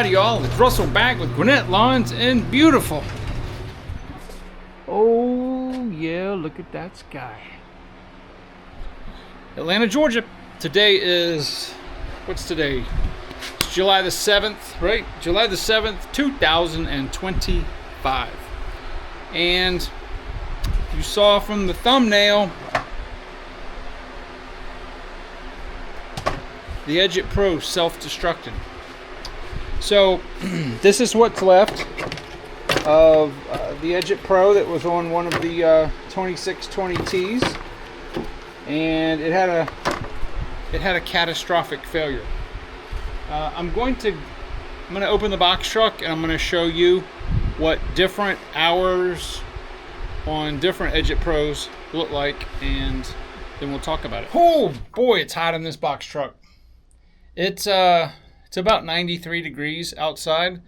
howdy y'all, it's Russell back with Gwinnett Lawns and beautiful. Oh yeah, look at that sky. Atlanta, Georgia. Today is, what's today? It's July the 7th, right? July the 7th, 2025. And you saw from the thumbnail, the EdgitPro self-destructed. So this is what's left of the EdgitPro that was on one of the 2620Ts, and it had a catastrophic failure. I'm going to open the box truck and I'm going to show you what different hours on different EdgitPros look like, and then we'll talk about it. Oh boy, it's hot in this box truck. It's about 93 degrees outside.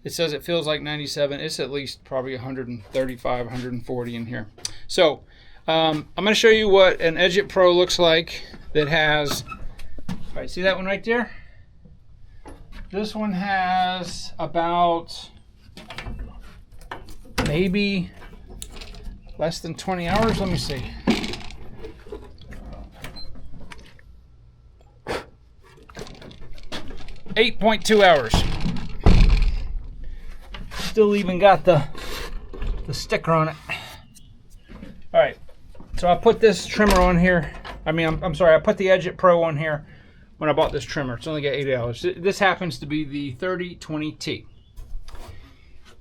It says it feels like 97. It's at least probably 135, 140 in here. So I'm going to show you what an EdgitPro looks like that has, all right, see that one right there? This one has about maybe less than 20 hours. Let me see. .2 hours. Still even got the sticker on it. All right, so I put this trimmer on here. I'm sorry, I put the EdgitPro on here when I bought this trimmer. It's only got 8 hours. This happens to be the 3020T.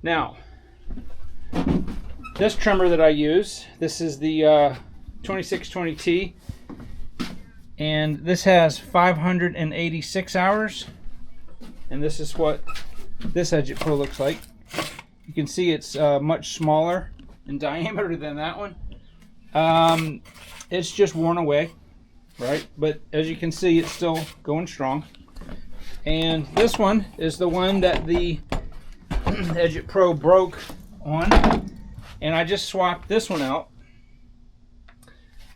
Now, this trimmer that I use, this is the 2620T, and this has 586 hours. And this is what this EdgitPro looks like. You can see it's much smaller in diameter than that one. It's just worn away, right? But as you can see, it's still going strong. And this one is the one that the EdgitPro broke on. And I just swapped this one out.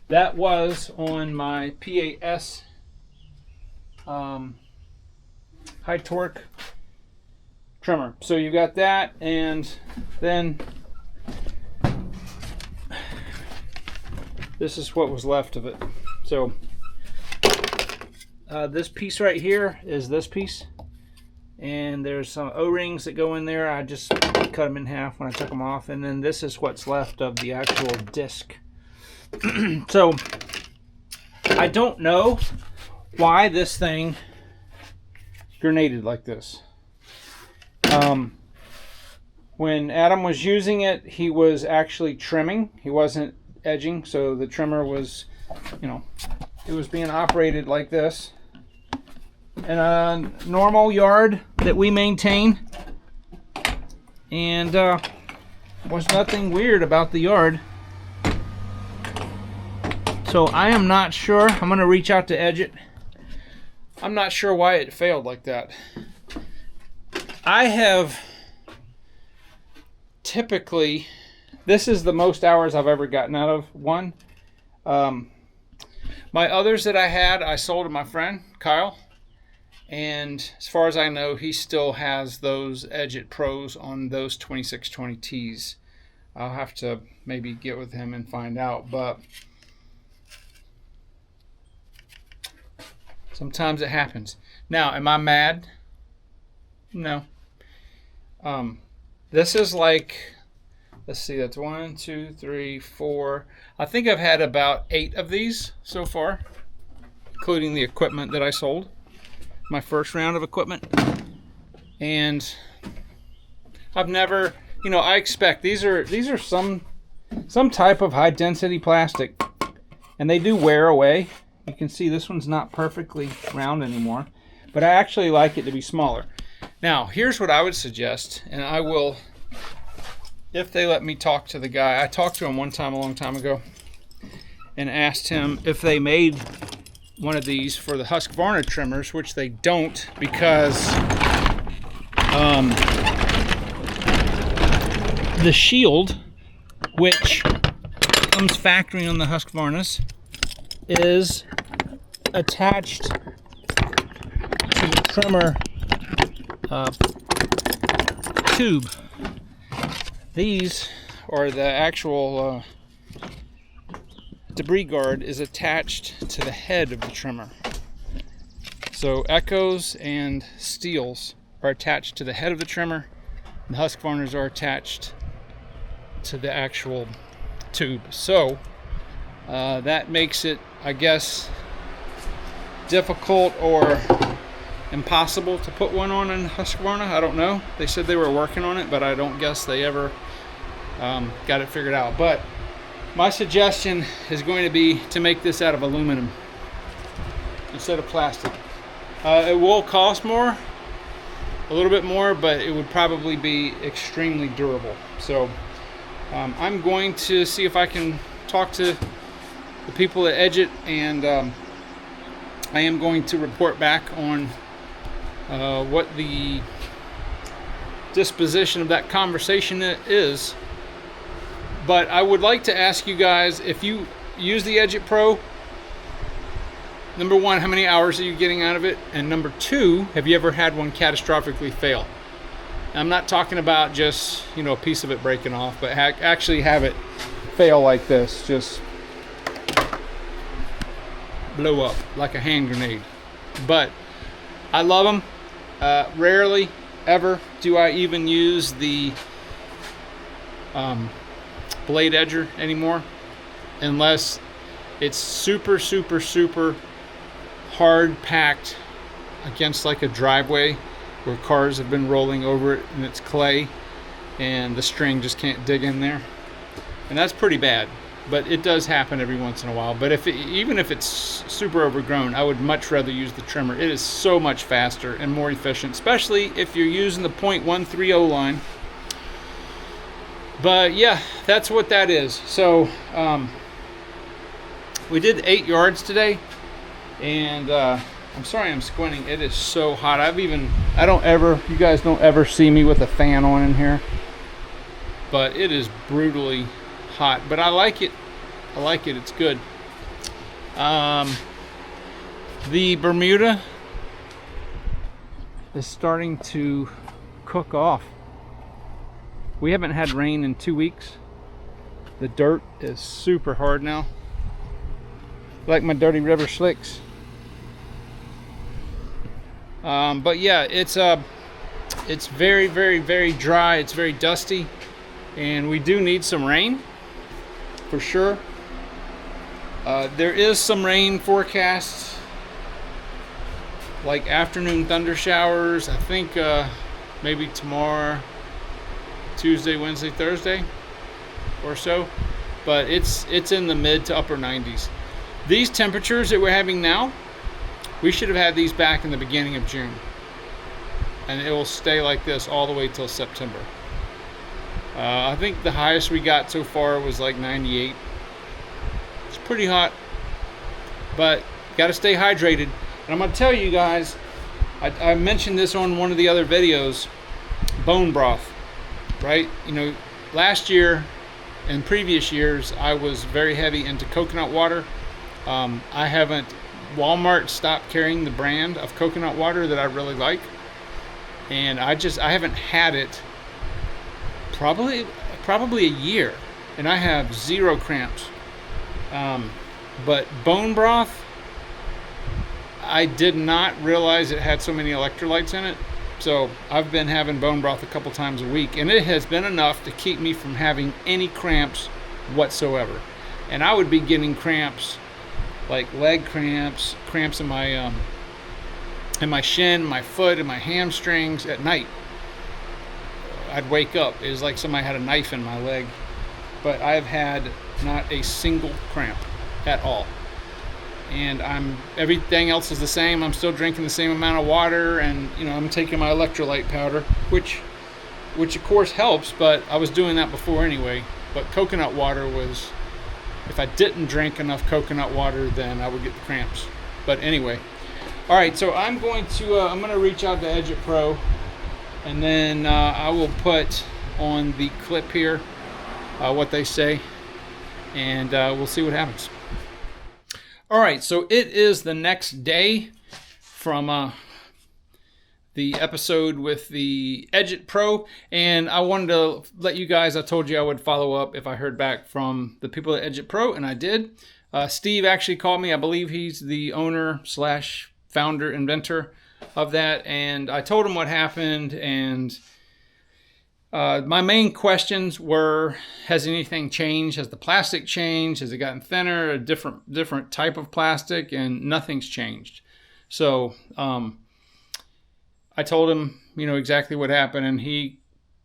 That was on my PAS high torque trimmer. So you got that, and then this is what was left of it. So this piece right here is this piece, and there's some O-rings that go in there. I just cut them in half when I took them off, and then this is what's left of the actual disc. So I don't know why this thing grenaded like this. When Adam was using it, he was actually trimming. He wasn't edging, so the trimmer was, it was being operated like this. In a normal yard that we maintain, and was nothing weird about the yard. So I am not sure. I'm going to reach out to Edgit. I'm not sure why it failed like that. I have typically, this is the most hours I've ever gotten out of one. My others that I had, I sold to my friend, Kyle. And as far as I know, he still has those EdgitPros on those 2620Ts. I'll have to maybe get with him and find out, but sometimes it happens. Now, am I mad? No. This is like, let's see, that's 1, 2, 3, 4. I think I've had about 8 of these so far, including the equipment that I sold, my first round of equipment. And I've never, I expect these are some type of high density plastic, and they do wear away. You can see this one's not perfectly round anymore, but I actually like it to be smaller. Now, here's what I would suggest, and I will, if they let me talk to the guy. I talked to him one time a long time ago and asked him if they made one of these for the Husqvarna trimmers, which they don't, because the shield, which comes factory on the Husqvarnas, is attached to the trimmer tube. These are the actual debris guard is attached to the head of the trimmer. So echoes and steels are attached to the head of the trimmer, and the Husqvarnas are attached to the actual tube. So that makes it, I guess, difficult or impossible to put one on in Husqvarna. I don't know. They said they were working on it, but I don't guess they ever got it figured out. But my suggestion is going to be to make this out of aluminum instead of plastic. It will cost more, a little bit more, but it would probably be extremely durable. So I'm going to see if I can talk to the people at Edgit, and I am going to report back on what the disposition of that conversation is. But I would like to ask you guys, if you use the EdgitPro, number one, how many hours are you getting out of it? And number two, have you ever had one catastrophically fail? I'm not talking about just, a piece of it breaking off, but actually have it fail like this, just blow up like a hand grenade. But I love them. Rarely ever do I even use the blade edger anymore, unless it's super hard packed against like a driveway where cars have been rolling over it and it's clay and the string just can't dig in there, and that's pretty bad. But it does happen every once in a while. But even if it's super overgrown, I would much rather use the trimmer. It is so much faster and more efficient, especially if you're using the .130 line. But yeah, that's what that is. So we did 8 yards today, and I'm sorry I'm squinting. It is so hot. You guys don't ever see me with a fan on in here, but it is brutally hot. But I like it. It's good. The Bermuda is starting to cook off. We haven't had rain in 2 weeks. The dirt is super hard now, like my dirty river slicks. But yeah, it's very dry. It's very dusty, and we do need some rain for sure. There is some rain forecast, like afternoon thunder showers. I think maybe tomorrow, Tuesday, Wednesday, Thursday or so, but it's in the mid to upper 90s. These temperatures that we're having now, we should have had these back in the beginning of June, and it will stay like this all the way till September. I think the highest we got so far was like 98. It's pretty hot, but got to stay hydrated. And I'm going to tell you guys, I mentioned this on one of the other videos, bone broth, right? Last year and previous years, I was very heavy into coconut water. Walmart stopped carrying the brand of coconut water that I really like, and I haven't had it probably a year, and I have 0 cramps. But bone broth, I did not realize it had so many electrolytes in it. So I've been having bone broth a couple times a week, and it has been enough to keep me from having any cramps whatsoever. And I would be getting cramps, like leg cramps in my shin, my foot, and my hamstrings at night. I'd wake up, it was like somebody had a knife in my leg. But I've had not a single cramp at all. And everything else is the same. I'm still drinking the same amount of water, and I'm taking my electrolyte powder, which of course helps, but I was doing that before anyway. But coconut water was, if I didn't drink enough coconut water, then I would get the cramps. But anyway, all right, so I'm going to reach out to EdgitPro, and then I will put on the clip here what they say, and we'll see what happens. All right, so it is the next day from the episode with the EdgitPro, and I wanted to let you guys, I told you I would follow up if I heard back from the people at EdgitPro, and I did. Steve actually called me. I believe he's the owner slash founder, inventor of that, and I told him what happened, and my main questions were, has anything changed? Has the plastic changed? Has it gotten thinner? A different type of plastic? And nothing's changed. So I told him, exactly what happened, and he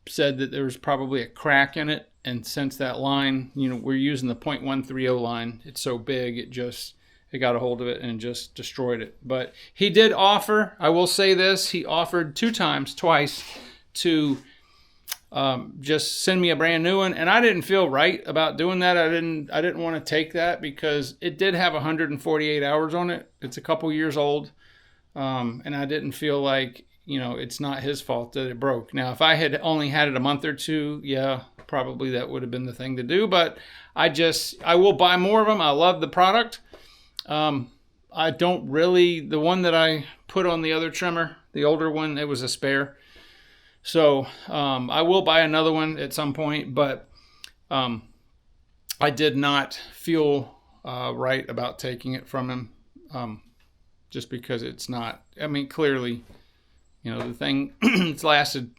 said that there was probably a crack in it. And since that line, we're using the .130 line, it's so big, it got a hold of it and just destroyed it. But he did offer, I will say this, he offered twice to just send me a brand new one, and I didn't feel right about doing that. I didn't want to take that because it did have 148 hours on it. It's a couple years old, and I didn't feel like it's not his fault that it broke. Now, if I had only had it a month or two, yeah, probably that would have been the thing to do. But I will buy more of them. I love the product. I don't really, the one that I put on the other trimmer, the older one, it was a spare. So I will buy another one at some point, but I did not feel right about taking it from him, just because it's not, clearly, the thing, it's lasted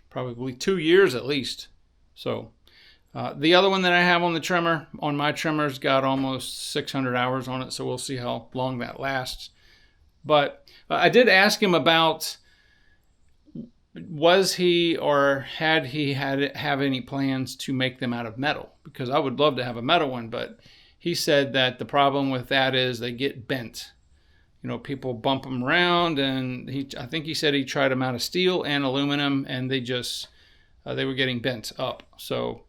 probably 2 years at least. So the other one that I have on my trimmer's got almost 600 hours on it, so we'll see how long that lasts. But I did ask him about, was he or had he have any plans to make them out of metal? Because I would love to have a metal one, but he said that the problem with that is they get bent. People bump them around, and I think he said he tried them out of steel and aluminum, and they were getting bent up. So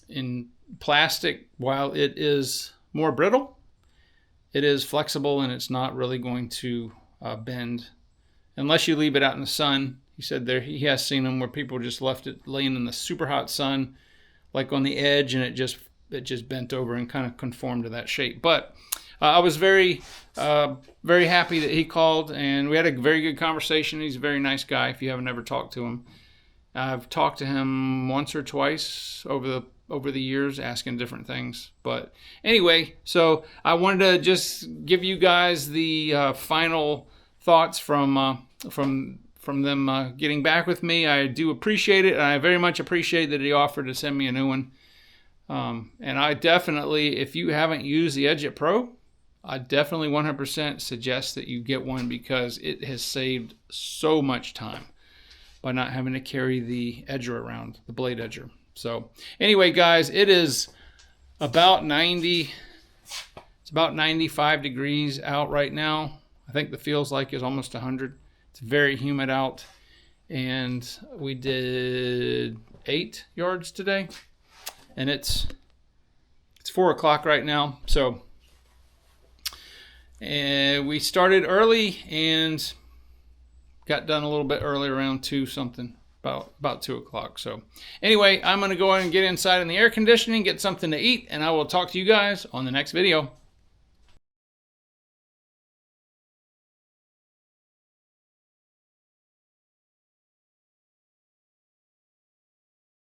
in plastic, while it is more brittle, it is flexible, and it's not really going to bend unless you leave it out in the sun. He said he has seen them where people just left it laying in the super hot sun, like on the edge, and it just bent over and kind of conformed to that shape. But I was very happy that he called, and we had a very good conversation. He's a very nice guy. If you haven't ever talked to him, I've talked to him once or twice over the years, asking different things. But anyway, so I wanted to just give you guys the final thoughts from them getting back with me. I do appreciate it, and I very much appreciate that he offered to send me a new one. And I definitely, if you haven't used the EdgitPro, I definitely 100% suggest that you get one, because it has saved so much time by not having to carry the edger around, the blade edger. So anyway, guys, it is about 95 degrees out right now. I think the feels like is almost 100. It's very humid out, and we did 8 yards today, and it's 4 o'clock right now. So we started early and got done a little bit early, around 2 something, about 2 o'clock. So anyway, I'm going to go ahead and get inside in the air conditioning, get something to eat, and I will talk to you guys on the next video.